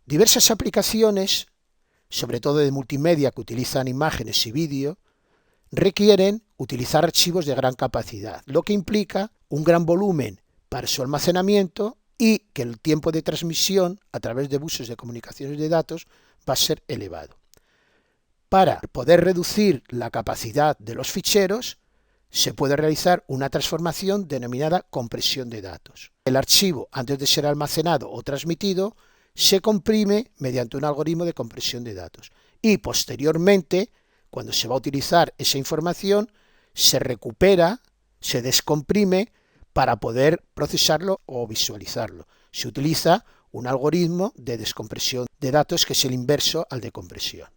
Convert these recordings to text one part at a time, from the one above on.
Diversas aplicaciones, sobre todo de multimedia que utilizan imágenes y vídeo, requieren utilizar archivos de gran capacidad, lo que implica un gran volumen para su almacenamiento y que el tiempo de transmisión a través de buses de comunicaciones de datos va a ser elevado. Para poder reducir la capacidad de los ficheros, se puede realizar una transformación denominada compresión de datos. El archivo, antes de ser almacenado o transmitido, se comprime mediante un algoritmo de compresión de datos y posteriormente, cuando se va a utilizar esa información, se recupera, se descomprime para poder procesarlo o visualizarlo. Se utiliza un algoritmo de descompresión de datos que es el inverso al de compresión.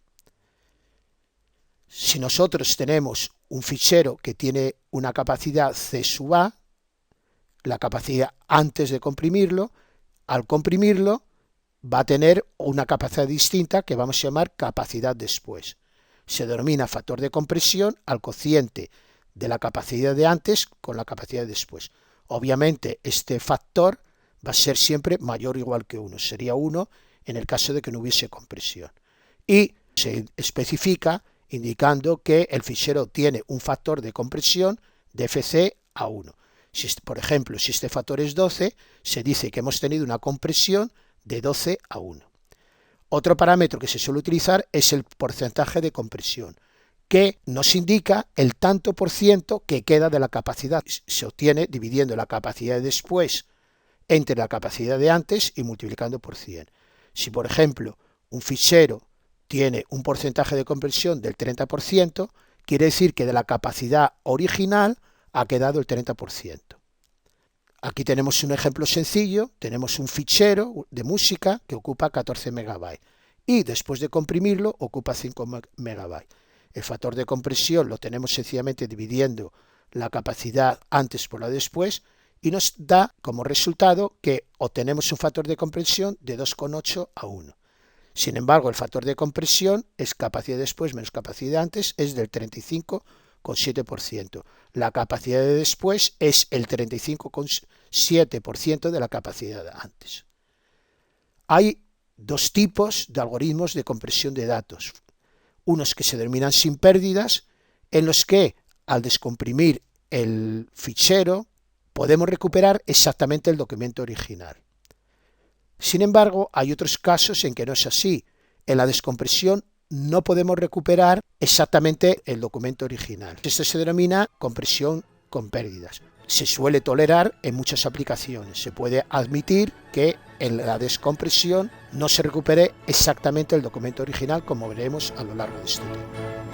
Si nosotros tenemos un fichero que tiene una capacidad C sub A, la capacidad antes de comprimirlo, al comprimirlo va a tener una capacidad distinta que vamos a llamar capacidad después. Se denomina factor de compresión al cociente de la capacidad de antes con la capacidad de después. Obviamente este factor va a ser siempre mayor o igual que 1, sería 1 en el caso de que no hubiese compresión. Y se especifica indicando que el fichero tiene un factor de compresión de FC a 1. Si, por ejemplo, si este factor es 12, se dice que hemos tenido una compresión de 12 a 1. Otro parámetro que se suele utilizar es el porcentaje de compresión, que nos indica el tanto por ciento que queda de la capacidad. Se obtiene dividiendo la capacidad de después entre la capacidad de antes y multiplicando por 100. Si, por ejemplo, un fichero tiene un porcentaje de compresión del 30%, quiere decir que de la capacidad original ha quedado el 30%. Aquí tenemos un ejemplo sencillo, tenemos un fichero de música que ocupa 14 MB y después de comprimirlo ocupa 5 MB. El factor de compresión lo tenemos sencillamente dividiendo la capacidad antes por la después y nos da como resultado que obtenemos un factor de compresión de 2,8 a 1. Sin embargo, el factor de compresión es capacidad después menos capacidad antes, es del 35,7%. La capacidad de después es el 35,7% de la capacidad de antes. Hay dos tipos de algoritmos de compresión de datos. Unos que se denominan sin pérdidas, en los que al descomprimir el fichero podemos recuperar exactamente el documento original. Sin embargo, hay otros casos en que no es así. En la descompresión no podemos recuperar exactamente el documento original. Esto se denomina compresión con pérdidas. Se suele tolerar en muchas aplicaciones. Se puede admitir que en la descompresión no se recupere exactamente el documento original, como veremos a lo largo de este tema.